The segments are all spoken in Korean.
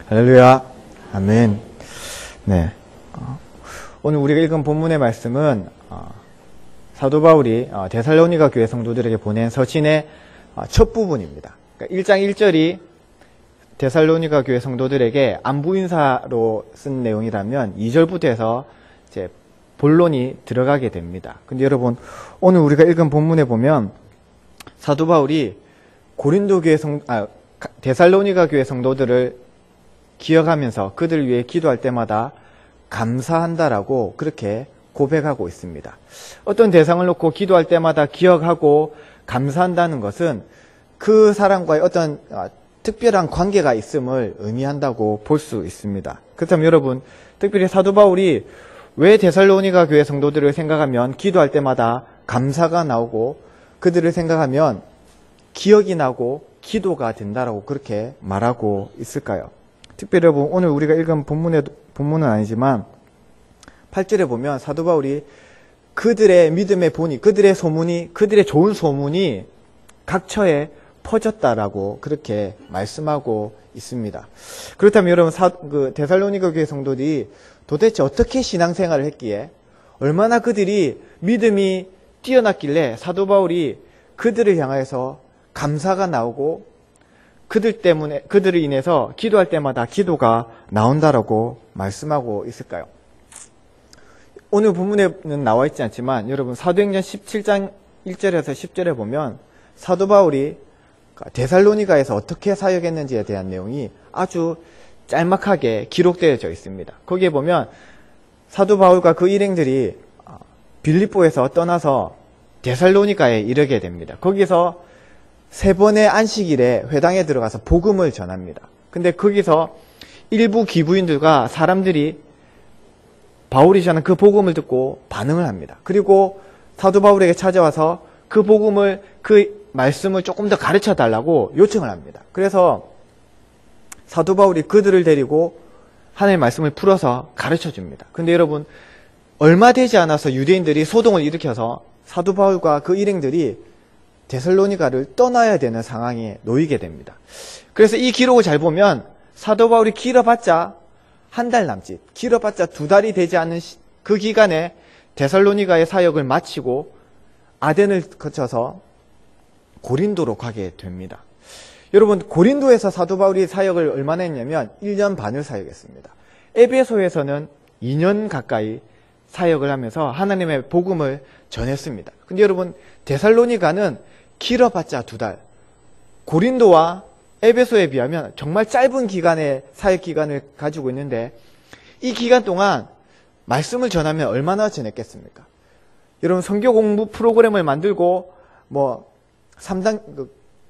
할렐루야. 아멘. 네. 오늘 우리가 읽은 본문의 말씀은 사도 바울이 데살로니가 교회 성도들에게 보낸 서신의 첫 부분입니다. 그러니까 1장 1절이 데살로니가 교회 성도들에게 안부 인사로 쓴 내용이라면 2절부터 해서 이제 본론이 들어가게 됩니다. 근데 여러분, 오늘 우리가 읽은 본문에 보면 사도 바울이 데살로니가 교회 성도들을 기억하면서 그들을 위해 기도할 때마다 감사한다라고 그렇게 고백하고 있습니다. 어떤 대상을 놓고 기도할 때마다 기억하고 감사한다는 것은 그 사람과의 어떤 특별한 관계가 있음을 의미한다고 볼 수 있습니다. 그렇다면 여러분, 특별히 사도 바울이 왜 데살로니가 교회 성도들을 생각하면 기도할 때마다 감사가 나오고 그들을 생각하면 기억이 나고 기도가 된다라고 그렇게 말하고 있을까요? 특별히 여러분, 오늘 우리가 읽은 본문은 아니지만 8절에 보면 사도 바울이 그들의 믿음의 본이, 그들의 소문이, 그들의 좋은 소문이 각처에 퍼졌다라고 그렇게 말씀하고 있습니다. 그렇다면 여러분, 데살로니가 교회 성도들이 도대체 어떻게 신앙생활을 했기에 얼마나 그들이 믿음이 뛰어났길래 사도 바울이 그들을 향해서 감사가 나오고 그들을 인해서 기도할 때마다 기도가 나온다라고 말씀하고 있을까요? 오늘 본문에는 나와 있지 않지만 여러분, 사도행전 17장 1절에서 10절에 보면 사도 바울이 데살로니가에서 어떻게 사역했는지에 대한 내용이 아주 짤막하게 기록되어져 있습니다. 거기에 보면 사도 바울과 그 일행들이 빌립보에서 떠나서 데살로니가에 이르게 됩니다. 거기서 3번의 안식일에 회당에 들어가서 복음을 전합니다. 근데 거기서 일부 기부인들과 사람들이 바울이 전한 그 복음을 듣고 반응을 합니다. 그리고 사도 바울에게 찾아와서 그 말씀을 조금 더 가르쳐 달라고 요청을 합니다. 그래서 사도 바울이 그들을 데리고 하나님의 말씀을 풀어서 가르쳐 줍니다. 근데 여러분, 얼마 되지 않아서 유대인들이 소동을 일으켜서 사도 바울과 그 일행들이 데살로니가를 떠나야 되는 상황에 놓이게 됩니다. 그래서 이 기록을 잘 보면 사도 바울이 길어봤자 한 달 남짓, 길어봤자 2달이 되지 않은 그 기간에 데살로니가의 사역을 마치고 아덴을 거쳐서 고린도로 가게 됩니다. 여러분, 고린도에서 사도 바울이 사역을 얼마나 했냐면 1년 반을 사역했습니다. 에베소에서는 2년 가까이 사역을 하면서 하나님의 복음을 전했습니다. 근데 여러분, 데살로니가는 길어봤자 2달, 고린도와 에베소에 비하면 정말 짧은 기간의 사역 기간을 가지고 있는데 이 기간 동안 말씀을 전하면 얼마나 전했겠습니까? 여러분, 성경 공부 프로그램을 만들고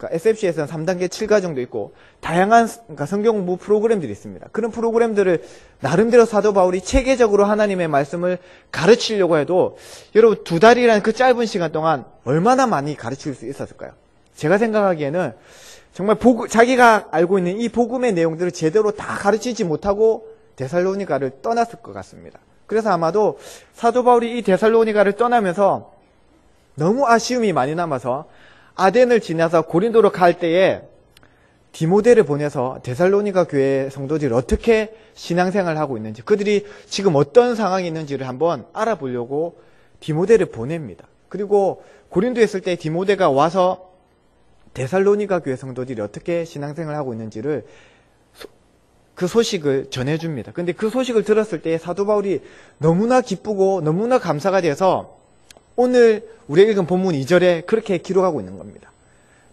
SFC에서는 3단계 7과정도 있고 다양한 성경 공부 프로그램들이 있습니다. 그런 프로그램들을 나름대로 사도 바울이 체계적으로 하나님의 말씀을 가르치려고 해도 여러분, 2달이라는 그 짧은 시간 동안 얼마나 많이 가르칠 수 있었을까요? 제가 생각하기에는 정말 자기가 알고 있는 이 복음의 내용들을 제대로 다 가르치지 못하고 데살로니가를 떠났을 것 같습니다. 그래서 아마도 사도 바울이 이 데살로니가를 떠나면서 너무 아쉬움이 많이 남아서 아덴을 지나서 고린도로 갈 때에 디모데를 보내서 데살로니가 교회 성도들이 어떻게 신앙생활을 하고 있는지, 그들이 지금 어떤 상황이 있는지를 한번 알아보려고 디모데를 보냅니다. 그리고 고린도에 있을 때 디모데가 와서 데살로니가 교회 성도들이 어떻게 신앙생활을 하고 있는지를 그 소식을 전해줍니다. 근데 그 소식을 들었을 때 사도 바울이 너무나 기쁘고 너무나 감사가 돼서 오늘 우리가 읽은 본문 2절에 그렇게 기록하고 있는 겁니다.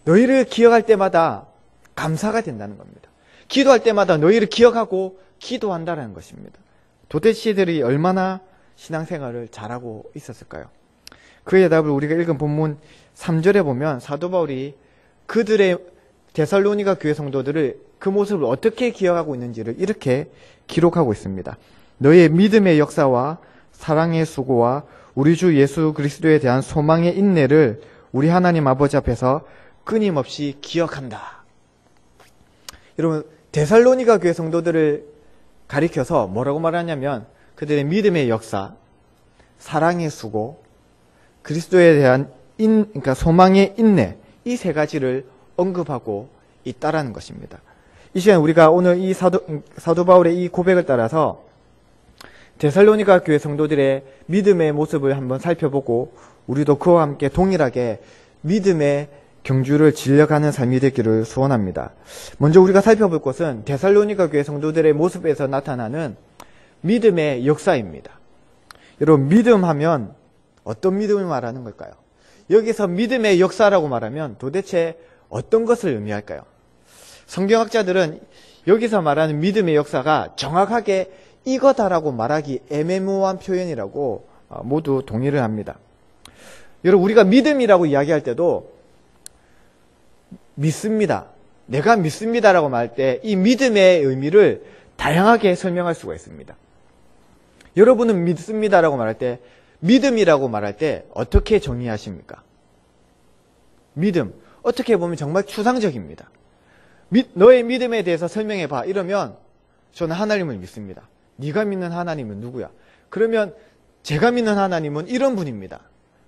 너희를 기억할 때마다 감사가 된다는 겁니다. 기도할 때마다 너희를 기억하고 기도한다는 것입니다. 도대체 이들이 얼마나 신앙생활을 잘하고 있었을까요? 그의 답을 우리가 읽은 본문 3절에 보면 사도 바울이 그들의 데살로니가 교회 성도들을 그 모습을 어떻게 기억하고 있는지를 이렇게 기록하고 있습니다. 너희의 믿음의 역사와 사랑의 수고와 우리 주 예수 그리스도에 대한 소망의 인내를 우리 하나님 아버지 앞에서 끊임없이 기억한다. 여러분, 데살로니가 교회 성도들을 가리켜서 뭐라고 말하냐면 그들의 믿음의 역사, 사랑의 수고, 그리스도에 대한 그러니까 소망의 인내, 이 3가지를 언급하고 있다라는 것입니다. 이 시간 우리가 오늘 이 사도 바울의 이 고백을 따라서 데살로니가 교회 성도들의 믿음의 모습을 한번 살펴보고 우리도 그와 함께 동일하게 믿음의 경주를 질려가는 삶이 되기를 소원합니다. 먼저 우리가 살펴볼 것은 데살로니가 교회 성도들의 모습에서 나타나는 믿음의 역사입니다. 여러분, 믿음하면 어떤 믿음을 말하는 걸까요? 여기서 믿음의 역사라고 말하면 도대체 어떤 것을 의미할까요? 성경학자들은 여기서 말하는 믿음의 역사가 정확하게 이거다라고 말하기 애매모호한 표현이라고 모두 동의를 합니다. 여러분, 우리가 믿음이라고 이야기할 때도 믿습니다. 내가 믿습니다라고 말할 때 이 믿음의 의미를 다양하게 설명할 수가 있습니다. 여러분은 믿습니다라고 말할 때, 믿음이라고 말할 때 어떻게 정의하십니까? 믿음. 어떻게 보면 정말 추상적입니다. 너의 믿음에 대해서 설명해봐. 이러면 저는 하나님을 믿습니다. 네가 믿는 하나님은 누구야? 그러면 제가 믿는 하나님은 이런 분입니다.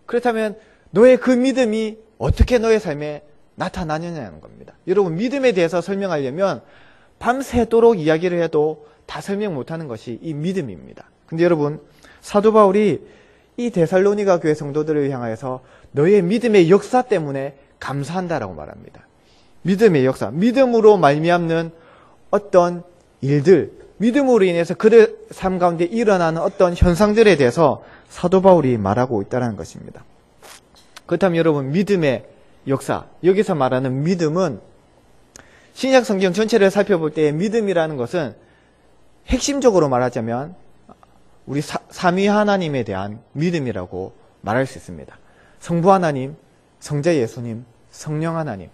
그렇다면 너의 그 믿음이 어떻게 너의 삶에 나타나느냐는 겁니다. 여러분, 믿음에 대해서 설명하려면 밤새도록 이야기를 해도 다 설명 못하는 것이 이 믿음입니다. 근데 여러분, 사도 바울이 이 데살로니가 교회 성도들을 향하여서 너의 믿음의 역사 때문에 감사한다라고 말합니다. 믿음의 역사, 믿음으로 말미암는 어떤 일들, 믿음으로 인해서 그들 삶 가운데 일어나는 어떤 현상들에 대해서 사도 바울이 말하고 있다는 것입니다. 그렇다면 여러분, 믿음의 역사, 여기서 말하는 믿음은 신약 성경 전체를 살펴볼 때 믿음이라는 것은 핵심적으로 말하자면 우리 삼위 하나님에 대한 믿음이라고 말할 수 있습니다. 성부 하나님, 성자 예수님, 성령 하나님,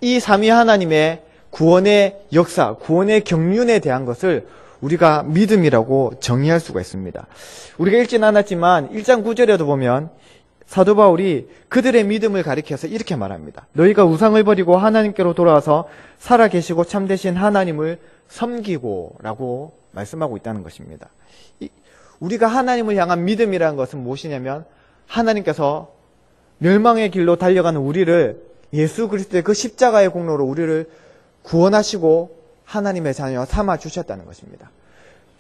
이 삼위 하나님의 구원의 역사, 구원의 경륜에 대한 것을 우리가 믿음이라고 정의할 수가 있습니다. 우리가 읽지는 않았지만 1장 9절에도 보면 사도 바울이 그들의 믿음을 가리켜서 이렇게 말합니다. 너희가 우상을 버리고 하나님께로 돌아와서 살아계시고 참되신 하나님을 섬기고 라고 말씀하고 있다는 것입니다. 우리가 하나님을 향한 믿음이라는 것은 무엇이냐면 하나님께서 멸망의 길로 달려가는 우리를 예수 그리스도의 그 십자가의 공로로 우리를 구원하시고 하나님의 자녀 삼아 주셨다는 것입니다.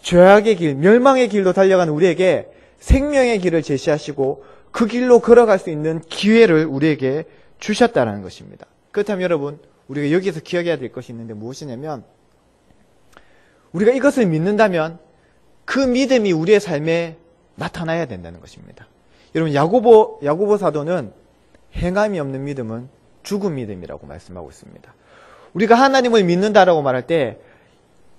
죄악의 길, 멸망의 길로 달려가는 우리에게 생명의 길을 제시하시고 그 길로 걸어갈 수 있는 기회를 우리에게 주셨다는 것입니다. 그렇다면 여러분, 우리가 여기서 기억해야 될 것이 있는데 무엇이냐면 우리가 이것을 믿는다면 그 믿음이 우리의 삶에 나타나야 된다는 것입니다. 여러분, 야고보 사도는 행함이 없는 믿음은 죽은 믿음이라고 말씀하고 있습니다. 우리가 하나님을 믿는다라고 말할 때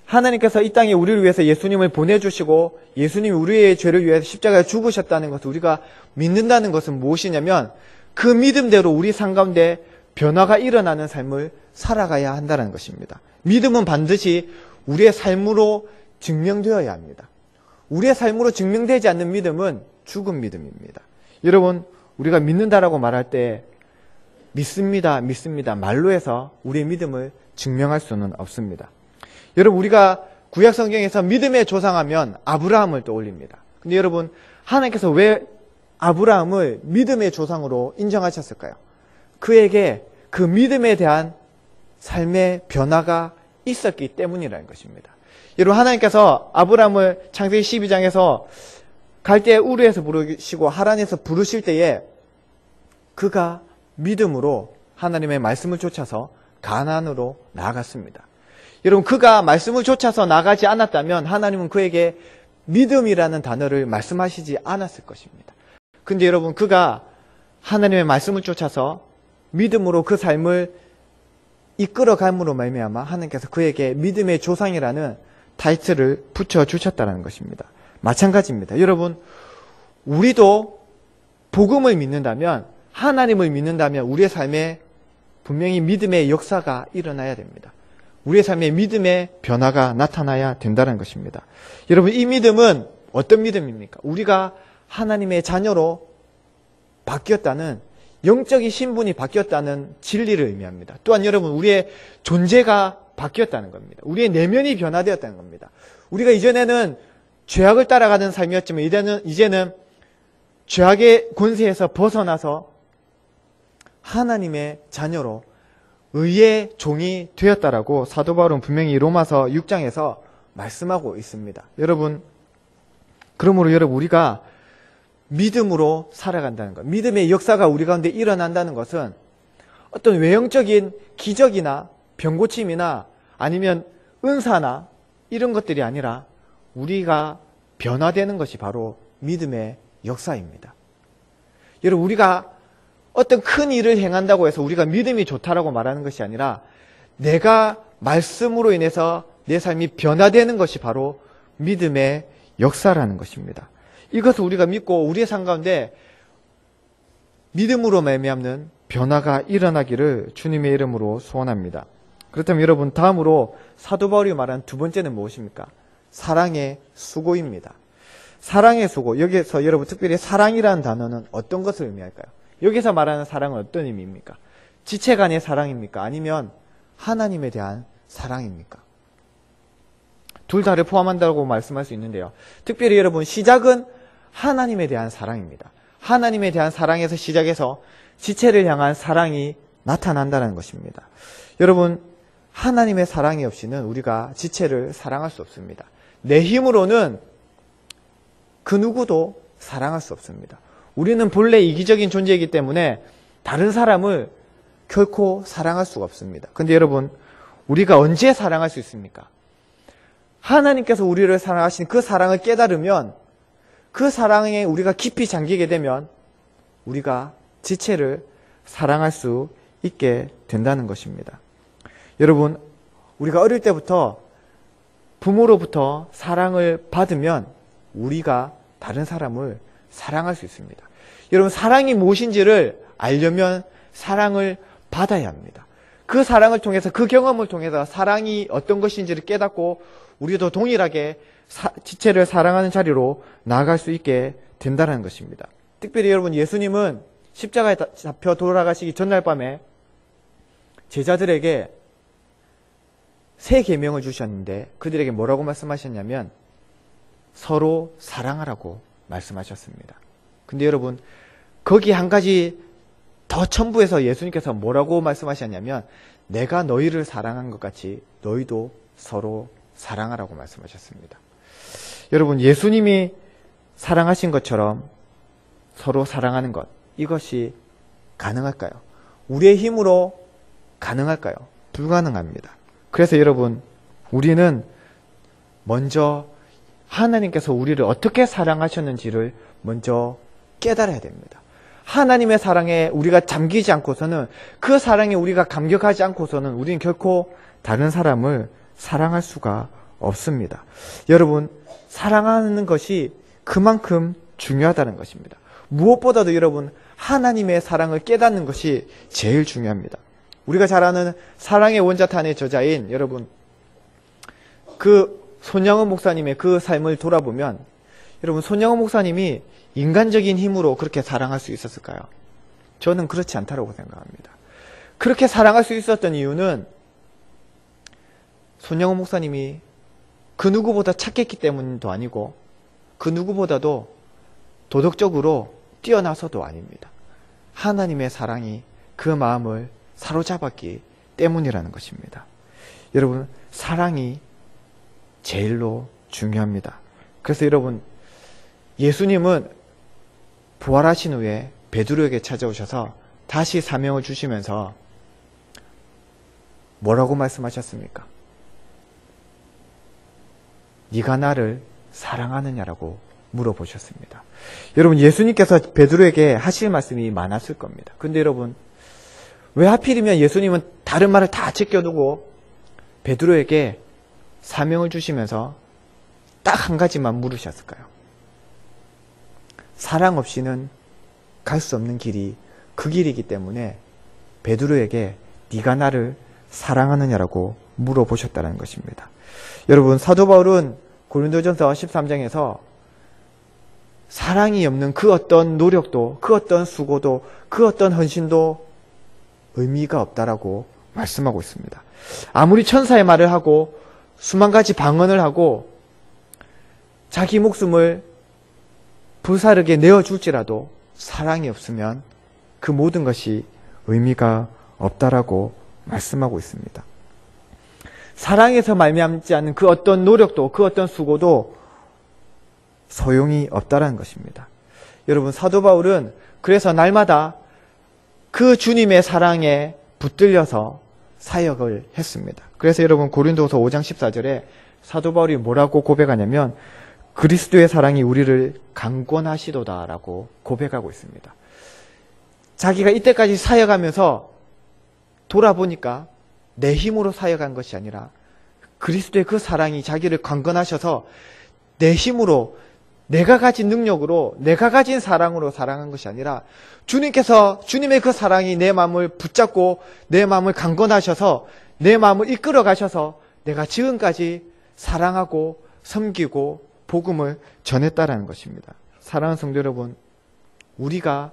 하나님께서 이 땅에 우리를 위해서 예수님을 보내주시고 예수님이 우리의 죄를 위해서 십자가에 죽으셨다는 것을 우리가 믿는다는 것은 무엇이냐면 그 믿음대로 우리 삶 가운데 변화가 일어나는 삶을 살아가야 한다는 것입니다. 믿음은 반드시 우리의 삶으로 증명되어야 합니다. 우리의 삶으로 증명되지 않는 믿음은 죽은 믿음입니다. 여러분, 우리가 믿는다라고 말할 때 믿습니다, 믿습니다 말로 해서 우리의 믿음을 증명할 수는 없습니다. 여러분, 우리가 구약 성경에서 믿음의 조상하면 아브라함을 떠올립니다. 근데 여러분, 하나님께서 왜 아브라함을 믿음의 조상으로 인정하셨을까요? 그에게 그 믿음에 대한 삶의 변화가 있었기 때문이라는 것입니다. 여러분, 하나님께서 아브라함을 창세기 12장에서 갈대 우르에서 부르시고 하란에서 부르실 때에 그가 믿음으로 하나님의 말씀을 쫓아서 가나안으로 나아갔습니다. 여러분, 그가 말씀을 쫓아서 나가지 않았다면 하나님은 그에게 믿음이라는 단어를 말씀하시지 않았을 것입니다. 근데 여러분, 그가 하나님의 말씀을 쫓아서 믿음으로 그 삶을 이끌어감으로 말미암아 하나님께서 그에게 믿음의 조상이라는 타이틀을 붙여주셨다는 것입니다. 마찬가지입니다. 여러분, 우리도 복음을 믿는다면, 하나님을 믿는다면 우리의 삶에 분명히 믿음의 역사가 일어나야 됩니다. 우리의 삶에 믿음의 변화가 나타나야 된다는 것입니다. 여러분, 이 믿음은 어떤 믿음입니까? 우리가 하나님의 자녀로 바뀌었다는, 영적인 신분이 바뀌었다는 진리를 의미합니다. 또한 여러분, 우리의 존재가 바뀌었다는 겁니다. 우리의 내면이 변화되었다는 겁니다. 우리가 이전에는 죄악을 따라가는 삶이었지만 이제는 죄악의 권세에서 벗어나서 하나님의 자녀로 의의 종이 되었다라고 사도 바울은 분명히 로마서 6장에서 말씀하고 있습니다. 여러분, 그러므로 여러분, 우리가 믿음으로 살아간다는 것, 믿음의 역사가 우리 가운데 일어난다는 것은 어떤 외형적인 기적이나 병고침이나 아니면 은사나 이런 것들이 아니라 우리가 변화되는 것이 바로 믿음의 역사입니다. 여러분, 우리가 어떤 큰 일을 행한다고 해서 우리가 믿음이 좋다라고 말하는 것이 아니라 내가 말씀으로 인해서 내 삶이 변화되는 것이 바로 믿음의 역사라는 것입니다. 이것을 우리가 믿고 우리의 삶 가운데 믿음으로 말미암는 변화가 일어나기를 주님의 이름으로 소원합니다. 그렇다면 여러분, 다음으로 사도 바울이 말한 두 번째는 무엇입니까? 사랑의 수고입니다. 사랑의 수고. 여기서 여러분, 특별히 사랑이라는 단어는 어떤 것을 의미할까요? 여기서 말하는 사랑은 어떤 의미입니까? 지체 간의 사랑입니까? 아니면 하나님에 대한 사랑입니까? 둘 다를 포함한다고 말씀할 수 있는데요. 특별히 여러분, 시작은 하나님에 대한 사랑입니다. 하나님에 대한 사랑에서 시작해서 지체를 향한 사랑이 나타난다는 것입니다. 여러분, 하나님의 사랑이 없이는 우리가 지체를 사랑할 수 없습니다. 내 힘으로는 그 누구도 사랑할 수 없습니다. 우리는 본래 이기적인 존재이기 때문에 다른 사람을 결코 사랑할 수가 없습니다. 근데 여러분, 우리가 언제 사랑할 수 있습니까? 하나님께서 우리를 사랑하신 그 사랑을 깨달으면, 그 사랑에 우리가 깊이 잠기게 되면 우리가 지체를 사랑할 수 있게 된다는 것입니다. 여러분, 우리가 어릴 때부터 부모로부터 사랑을 받으면 우리가 다른 사람을 사랑할 수 있습니다. 여러분, 사랑이 무엇인지를 알려면 사랑을 받아야 합니다. 그 사랑을 통해서, 그 경험을 통해서 사랑이 어떤 것인지를 깨닫고 우리도 동일하게 지체를 사랑하는 자리로 나아갈 수 있게 된다는 것입니다. 특별히 여러분, 예수님은 십자가에 잡혀 돌아가시기 전날 밤에 제자들에게 세 계명을 주셨는데 그들에게 뭐라고 말씀하셨냐면 서로 사랑하라고 말씀하셨습니다. 근데 여러분, 거기 한 가지 더 첨부해서 예수님께서 뭐라고 말씀하셨냐면 내가 너희를 사랑한 것 같이 너희도 서로 사랑하라고 말씀하셨습니다. 여러분, 예수님이 사랑하신 것처럼 서로 사랑하는 것, 이것이 가능할까요? 우리의 힘으로 가능할까요? 불가능합니다. 그래서 여러분, 우리는 먼저 하나님께서 우리를 어떻게 사랑하셨는지를 먼저 깨달아야 됩니다. 하나님의 사랑에 우리가 잠기지 않고서는, 그 사랑에 우리가 감격하지 않고서는 우리는 결코 다른 사람을 사랑할 수가 없습니다. 여러분, 사랑하는 것이 그만큼 중요하다는 것입니다. 무엇보다도 여러분, 하나님의 사랑을 깨닫는 것이 제일 중요합니다. 우리가 잘 아는 사랑의 원자탄의 저자인 여러분, 그 손양원 목사님의 그 삶을 돌아보면 여러분, 손양원 목사님이 인간적인 힘으로 그렇게 사랑할 수 있었을까요? 저는 그렇지 않다고 생각합니다. 그렇게 사랑할 수 있었던 이유는 손양원 목사님이 그 누구보다 착했기 때문도 아니고 그 누구보다도 도덕적으로 뛰어나서도 아닙니다. 하나님의 사랑이 그 마음을 사로잡았기 때문이라는 것입니다. 여러분, 사랑이 제일로 중요합니다. 그래서 여러분, 예수님은 부활하신 후에 베드로에게 찾아오셔서 다시 사명을 주시면서 뭐라고 말씀하셨습니까? 네가 나를 사랑하느냐라고 물어보셨습니다. 여러분, 예수님께서 베드로에게 하실 말씀이 많았을 겁니다. 근데 여러분, 왜 하필이면 예수님은 다른 말을 다 제껴두고 베드로에게 사명을 주시면서 딱 한 가지만 물으셨을까요? 사랑 없이는 갈 수 없는 길이 그 길이기 때문에 베드로에게 네가 나를 사랑하느냐라고 물어보셨다는 것입니다. 여러분, 사도 바울은 고린도전서 13장에서 사랑이 없는 그 어떤 노력도, 그 어떤 수고도, 그 어떤 헌신도 의미가 없다라고 말씀하고 있습니다. 아무리 천사의 말을 하고 수만 가지 방언을 하고 자기 목숨을 불사르게 내어줄지라도 사랑이 없으면 그 모든 것이 의미가 없다라고 말씀하고 있습니다. 사랑에서 말미암지 않는 그 어떤 노력도 그 어떤 수고도 소용이 없다라는 것입니다. 여러분, 사도 바울은 그래서 날마다 그 주님의 사랑에 붙들려서 사역을 했습니다. 그래서 여러분, 고린도서 5장 14절에 사도 바울이 뭐라고 고백하냐면 그리스도의 사랑이 우리를 강권하시도다라고 고백하고 있습니다. 자기가 이때까지 사역하면서 돌아보니까 내 힘으로 사역한 것이 아니라 그리스도의 그 사랑이 자기를 강권하셔서 내 힘으로, 내가 가진 능력으로, 내가 가진 사랑으로 사랑한 것이 아니라 주님께서, 주님의 그 사랑이 내 마음을 붙잡고 내 마음을 강권하셔서 내 마음을 이끌어 가셔서 내가 지금까지 사랑하고 섬기고 복음을 전했다라는 것입니다. 사랑하는 성도 여러분, 우리가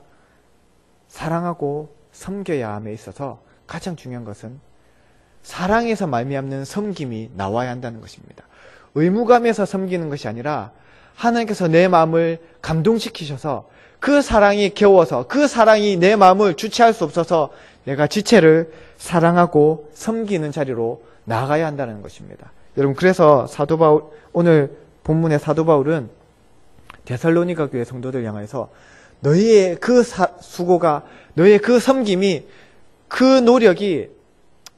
사랑하고 섬겨야 함에 있어서 가장 중요한 것은 사랑에서 말미암는 섬김이 나와야 한다는 것입니다. 의무감에서 섬기는 것이 아니라 하나님께서 내 마음을 감동시키셔서 그 사랑이 겨워서 그 사랑이 내 마음을 주체할 수 없어서 내가 지체를 사랑하고 섬기는 자리로 나아가야 한다는 것입니다. 여러분, 그래서 사도 바울, 오늘 본문의 사도 바울은 데살로니가 교회 성도들 향해서 너희의 그 수고가, 너희의 그 섬김이, 그 노력이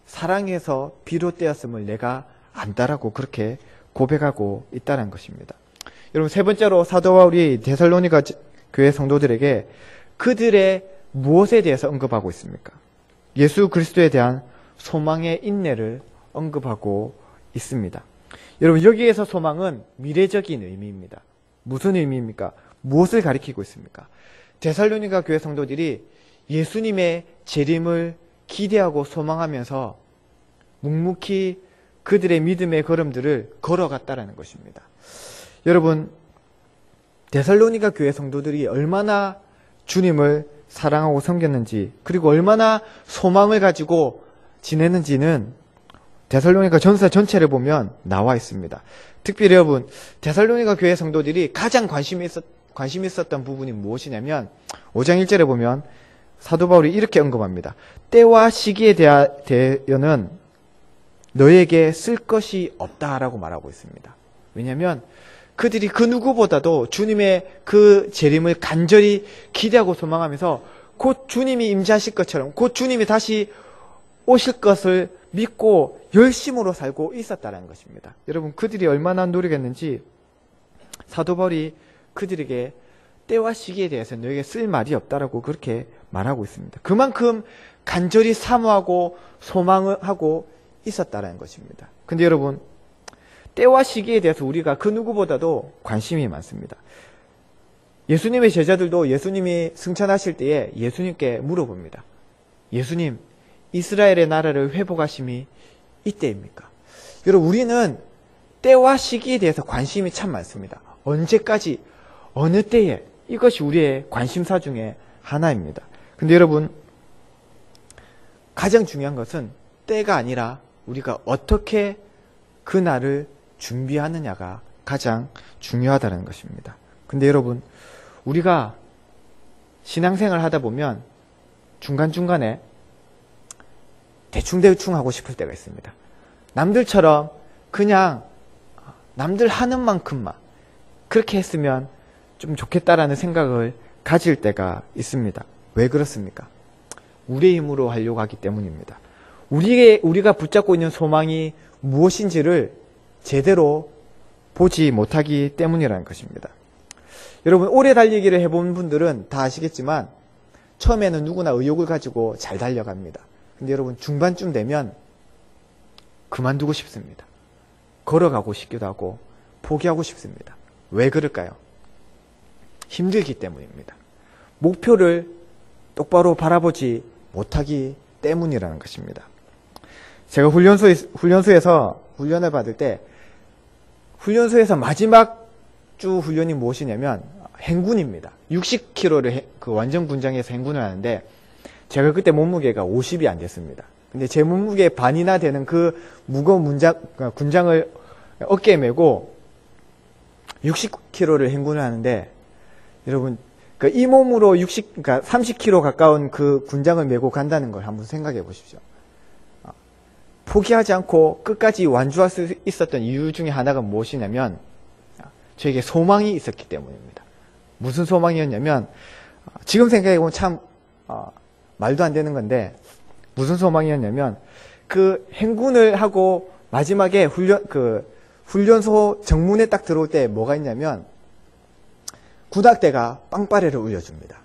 사랑에서 비롯되었음을 내가 안다라고 그렇게 고백하고 있다는 것입니다. 여러분, 세 번째로 사도 바울이 데살로니가 교회 성도들에게 그들의 무엇에 대해서 언급하고 있습니까? 예수 그리스도에 대한 소망의 인내를 언급하고 있습니다. 여러분, 여기에서 소망은 미래적인 의미입니다. 무슨 의미입니까? 무엇을 가리키고 있습니까? 데살로니가 교회 성도들이 예수님의 재림을 기대하고 소망하면서 묵묵히 그들의 믿음의 걸음들을 걸어갔다라는 것입니다. 여러분, 데살로니가 교회 성도들이 얼마나 주님을 사랑하고 섬겼는지, 그리고 얼마나 소망을 가지고 지내는지는 데살로니가 전서 전체를 보면 나와 있습니다. 특별히 여러분, 데살로니가 교회 성도들이 가장 관심이 있었던 부분이 무엇이냐면 5장 1절에 보면 사도 바울이 이렇게 언급합니다. 때와 시기에 대하여는 너에게 쓸 것이 없다라고 말하고 있습니다. 왜냐하면 그들이 그 누구보다도 주님의 그 재림을 간절히 기대하고 소망하면서 곧 주님이 임재하실 것처럼 곧 주님이 다시 오실 것을 믿고 열심으로 살고 있었다는 것입니다. 여러분, 그들이 얼마나 노력했는지 사도 바울이 그들에게 때와 시기에 대해서 너에게 쓸 말이 없다라고 그렇게 말하고 있습니다. 그만큼 간절히 사모하고 소망을 하고 있었다는 것입니다. 근데 여러분, 때와 시기에 대해서 우리가 그 누구보다도 관심이 많습니다. 예수님의 제자들도 예수님이 승천하실 때에 예수님께 물어봅니다. 예수님, 이스라엘의 나라를 회복하심이 이때입니까? 여러분, 우리는 때와 시기에 대해서 관심이 참 많습니다. 언제까지, 어느 때에, 이것이 우리의 관심사 중에 하나입니다. 근데 여러분, 가장 중요한 것은 때가 아니라 우리가 어떻게 그 날을 준비하느냐가 가장 중요하다는 것입니다. 근데 여러분, 우리가 신앙생활 하다 보면 중간중간에 대충대충 하고 싶을 때가 있습니다. 남들처럼 그냥 남들 하는 만큼만 그렇게 했으면 좀 좋겠다라는 생각을 가질 때가 있습니다. 왜 그렇습니까? 우리의 힘으로 하려고 하기 때문입니다. 우리가 붙잡고 있는 소망이 무엇인지를 제대로 보지 못하기 때문이라는 것입니다. 여러분, 오래 달리기를 해본 분들은 다 아시겠지만 처음에는 누구나 의욕을 가지고 잘 달려갑니다. 근데 여러분, 중반쯤 되면 그만두고 싶습니다. 걸어가고 싶기도 하고 포기하고 싶습니다. 왜 그럴까요? 힘들기 때문입니다. 목표를 똑바로 바라보지 못하기 때문이라는 것입니다. 제가 훈련소에서 훈련을 받을 때 훈련소에서 마지막 주 훈련이 무엇이냐면 행군입니다. 60km를 그 완전 군장에서 행군을 하는데 제가 그때 몸무게가 50이 안 됐습니다. 근데 제 몸무게의 반이나 되는 그 무거운 군장을 어깨에 메고 60km를 행군을 하는데 여러분, 이 몸으로 그러니까 30km 가까운 그 군장을 메고 간다는 걸 한번 생각해 보십시오. 포기하지 않고 끝까지 완주할 수 있었던 이유 중에 하나가 무엇이냐면 저에게 소망이 있었기 때문입니다. 무슨 소망이었냐면 지금 생각해보면 참 말도 안 되는 건데 무슨 소망이었냐면 그 행군을 하고 마지막에 훈련소 정문에 딱 들어올 때 뭐가 있냐면 군악대가 빵빠레를 울려줍니다.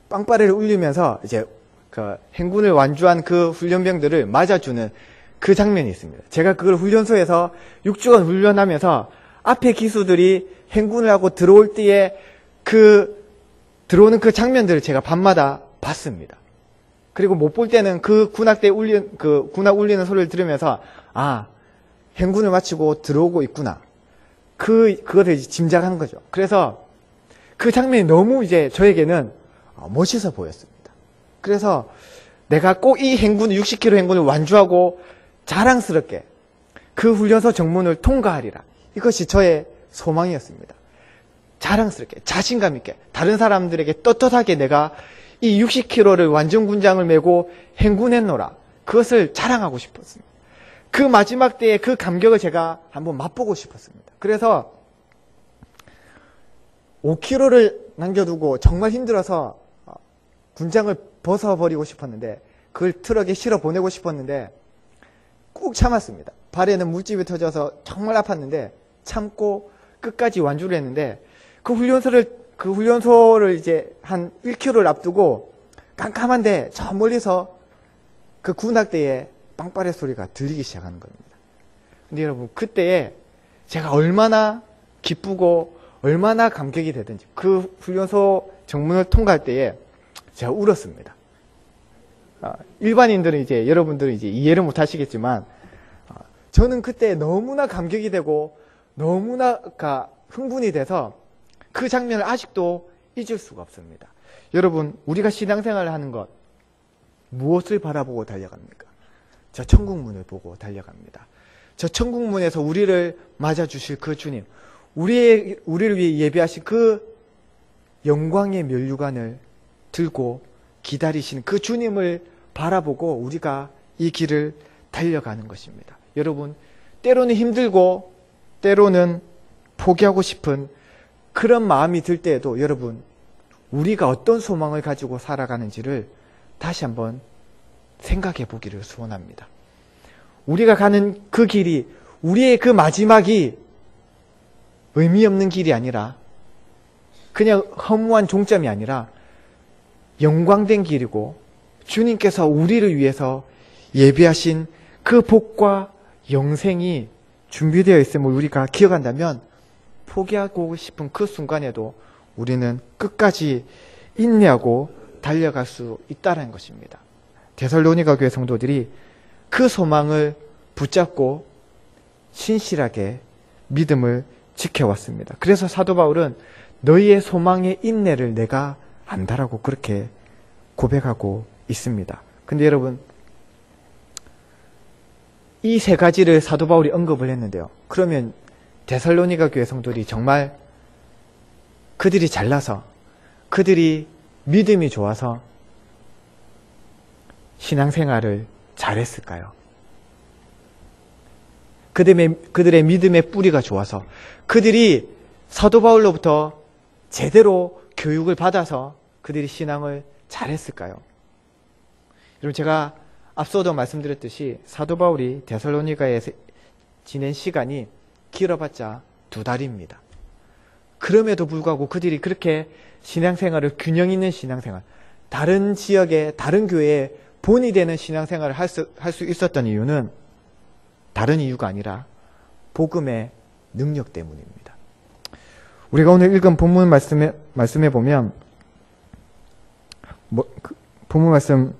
빵빠레를 울리면서 이제 그 행군을 완주한 그 훈련병들을 맞아주는 그 장면이 있습니다. 제가 그걸 훈련소에서 6주간 훈련하면서 앞에 기수들이 행군을 하고 들어올 때에 들어오는 그 장면들을 제가 밤마다 봤습니다. 그리고 못 볼 때는 그 군악 울리는 소리를 들으면서 행군을 마치고 들어오고 있구나. 그거를 이제 짐작하는 거죠. 그래서 그 장면이 너무 이제 저에게는 멋있어 보였습니다. 그래서 내가 꼭 이 행군, 60km 행군을 완주하고 자랑스럽게 그 훈련소 정문을 통과하리라. 이것이 저의 소망이었습니다. 자랑스럽게, 자신감 있게, 다른 사람들에게 떳떳하게 내가 이 60km를 완전군장을 메고 행군했노라. 그것을 자랑하고 싶었습니다. 그 마지막 때의 그 감격을 제가 한번 맛보고 싶었습니다. 그래서 5km를 남겨두고 정말 힘들어서 군장을 벗어버리고 싶었는데 그걸 트럭에 실어 보내고 싶었는데 꾹 참았습니다. 발에는 물집이 터져서 정말 아팠는데 참고 끝까지 완주를 했는데 그 훈련소를 이제 한 1km를 앞두고 깜깜한데 저 멀리서 그 군악대의 빵빠레 소리가 들리기 시작하는 겁니다. 근데 여러분 그때에 제가 얼마나 기쁘고 얼마나 감격이 되든지 그 훈련소 정문을 통과할 때에 제가 울었습니다. 일반인들은 이제 여러분들은 이제 이해를 못 하시겠지만 저는 그때 너무나 감격이 되고 너무나 흥분이 돼서 그 장면을 아직도 잊을 수가 없습니다. 여러분 우리가 신앙생활을 하는 것 무엇을 바라보고 달려갑니까? 저 천국문을 보고 달려갑니다. 저 천국문에서 우리를 맞아주실 그 주님, 우리를 위해 예비하신 그 영광의 면류관을 들고 기다리시는 그 주님을 바라보고 우리가 이 길을 달려가는 것입니다. 여러분 때로는 힘들고 때로는 포기하고 싶은 그런 마음이 들 때에도 여러분 우리가 어떤 소망을 가지고 살아가는지를 다시 한번 생각해 보기를 소원합니다. 우리가 가는 그 길이 우리의 그 마지막이 의미 없는 길이 아니라 그냥 허무한 종점이 아니라 영광된 길이고 주님께서 우리를 위해서 예비하신 그 복과 영생이 준비되어 있음을 우리가 기억한다면 포기하고 싶은 그 순간에도 우리는 끝까지 인내하고 달려갈 수 있다는 것입니다. 데살로니가 교회 성도들이 그 소망을 붙잡고 신실하게 믿음을 지켜왔습니다. 그래서 사도 바울은 너희의 소망의 인내를 내가 안다라고 그렇게 고백하고 있습니다. 근데 여러분 이 세 가지를 사도 바울이 언급을 했는데요. 그러면 데살로니가 교회 성도들이 정말 그들이 잘나서 그들이 믿음이 좋아서 신앙생활을 잘했을까요? 그들의 믿음의 뿌리가 좋아서 그들이 사도 바울로부터 제대로 교육을 받아서 그들이 신앙을 잘했을까요? 여러분 제가 앞서도 말씀드렸듯이 사도 바울이 데살로니가에 지낸 시간이 길어봤자 2달입니다. 그럼에도 불구하고 그들이 그렇게 신앙생활을 균형 있는 신앙생활, 다른 지역의 다른 교회에 본이 되는 신앙생활을 할 수 있었던 이유는 다른 이유가 아니라 복음의 능력 때문입니다. 우리가 오늘 읽은 본문 말씀에 보면 본문 말씀에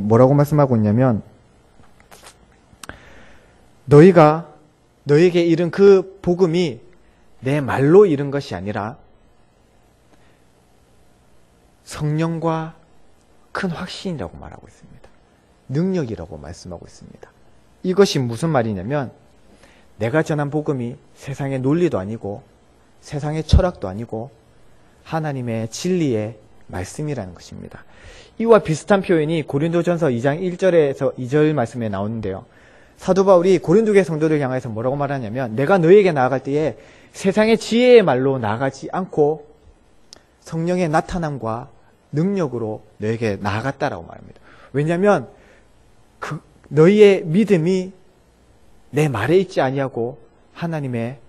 뭐라고 말씀하고 있냐면 너에게 이른 그 복음이 내 말로 이른 것이 아니라 성령과 큰 확신이라고 말하고 있습니다. 능력이라고 말씀하고 있습니다. 이것이 무슨 말이냐면 내가 전한 복음이 세상의 논리도 아니고 세상의 철학도 아니고 하나님의 진리의 말씀이라는 것입니다. 이와 비슷한 표현이 고린도전서 2장 1절에서 2절 말씀에 나오는데요. 사도 바울이 고린도교회 성도들 향해서 뭐라고 말하냐면 내가 너에게 나아갈 때에 세상의 지혜의 말로 나아가지 않고 성령의 나타남과 능력으로 너에게 나아갔다라고 말합니다. 왜냐하면 너희의 믿음이 내 말에 있지 아니하고 하나님의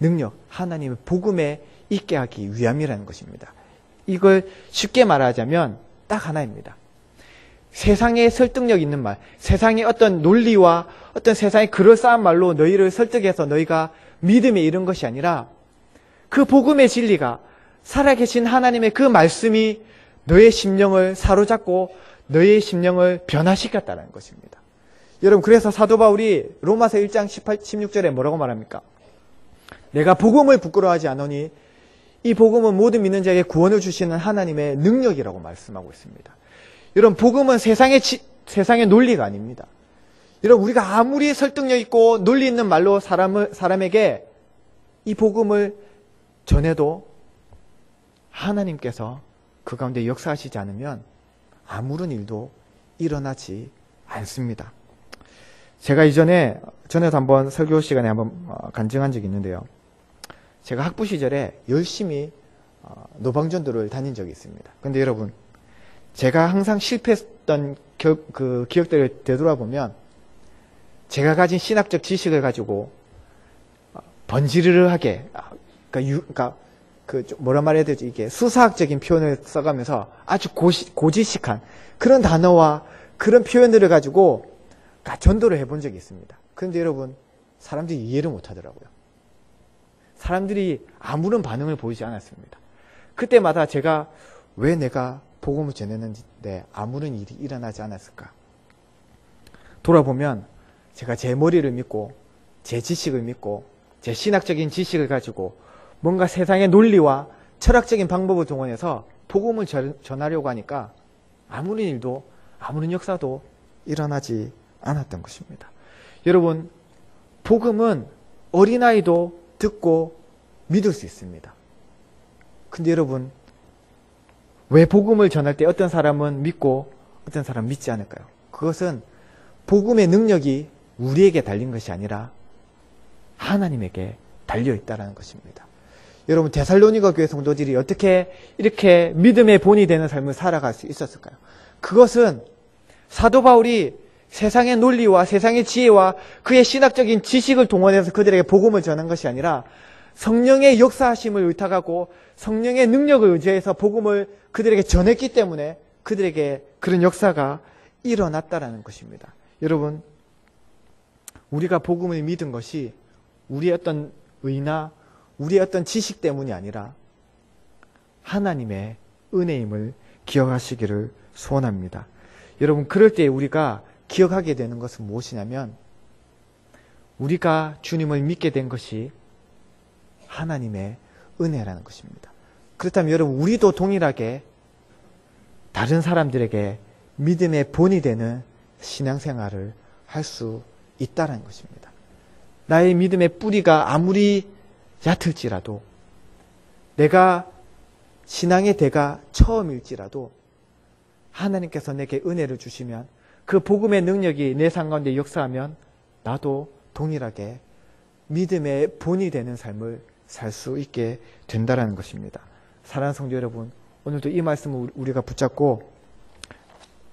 능력, 하나님의 복음에 있게 하기 위함이라는 것입니다. 이걸 쉽게 말하자면 딱 하나입니다. 세상에 설득력 있는 말, 세상의 어떤 논리와 어떤 세상의 그럴싸한 말로 너희를 설득해서 너희가 믿음에 이른 것이 아니라 그 복음의 진리가 살아계신 하나님의 그 말씀이 너의 심령을 사로잡고 너의 심령을 변화시켰다는 것입니다. 여러분, 그래서 사도 바울이 로마서 1장 18, 16절에 뭐라고 말합니까? 내가 복음을 부끄러워하지 않으니 이 복음은 모든 믿는 자에게 구원을 주시는 하나님의 능력이라고 말씀하고 있습니다. 여러분, 복음은 세상의 논리가 아닙니다. 여러분, 우리가 아무리 설득력 있고 논리 있는 말로 사람에게 이 복음을 전해도 하나님께서 그 가운데 역사하시지 않으면 아무런 일도 일어나지 않습니다. 제가 전에도 한번 설교 시간에 한번 간증한 적이 있는데요. 제가 학부 시절에 열심히 노방전도를 다닌 적이 있습니다. 근데 여러분, 제가 항상 실패했던 그 기억들을 되돌아보면 제가 가진 신학적 지식을 가지고 번지르르하게, 뭐라 말해야 되지? 이게 수사학적인 표현을 써가면서 아주 고지식한 그런 단어와 그런 표현들을 가지고 전도를 해본 적이 있습니다. 그런데 여러분, 사람들이 이해를 못 하더라고요. 사람들이 아무런 반응을 보이지 않았습니다. 그때마다 제가 왜 내가 복음을 전했는데 아무런 일이 일어나지 않았을까? 돌아보면 제가 제 머리를 믿고 제 지식을 믿고 제 신학적인 지식을 가지고 뭔가 세상의 논리와 철학적인 방법을 동원해서 복음을 전하려고 하니까 아무런 일도 아무런 역사도 일어나지 않았던 것입니다. 여러분, 복음은 어린아이도 듣고 믿을 수 있습니다. 근데 여러분, 왜 복음을 전할 때 어떤 사람은 믿고 어떤 사람은 믿지 않을까요? 그것은 복음의 능력이 우리에게 달린 것이 아니라 하나님에게 달려있다는 것입니다. 여러분, 데살로니가 교회 성도들이 어떻게 이렇게 믿음의 본이 되는 삶을 살아갈 수 있었을까요? 그것은 사도 바울이 세상의 논리와 세상의 지혜와 그의 신학적인 지식을 동원해서 그들에게 복음을 전한 것이 아니라 성령의 역사하심을 의탁하고 성령의 능력을 의지해서 복음을 그들에게 전했기 때문에 그들에게 그런 역사가 일어났다는 것입니다. 여러분, 우리가 복음을 믿은 것이 우리의 어떤 의나 우리의 어떤 지식 때문이 아니라 하나님의 은혜임을 기억하시기를 소원합니다. 여러분, 그럴 때 우리가 기억하게 되는 것은 무엇이냐면 우리가 주님을 믿게 된 것이 하나님의 은혜라는 것입니다. 그렇다면 여러분, 우리도 동일하게 다른 사람들에게 믿음의 본이 되는 신앙생활을 할 수 있다는 것입니다. 나의 믿음의 뿌리가 아무리 얕을지라도, 내가 신앙의 대가 처음일지라도 하나님께서 내게 은혜를 주시면 그 복음의 능력이 내 삶 가운데 역사하면 나도 동일하게 믿음의 본이 되는 삶을 살 수 있게 된다는 것입니다. 사랑하는 성도 여러분, 오늘도 이 말씀을 우리가 붙잡고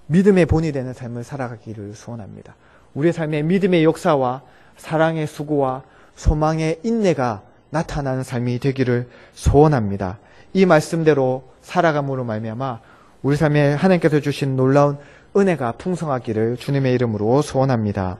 믿음의 본이 되는 삶을 살아가기를 소원합니다. 우리의 삶에 믿음의 역사와 사랑의 수고와 소망의 인내가 나타나는 삶이 되기를 소원합니다. 이 말씀대로 살아감으로 말미암아 우리 삶에 하나님께서 주신 놀라운 은혜가 풍성하기를 주님의 이름으로 소원합니다.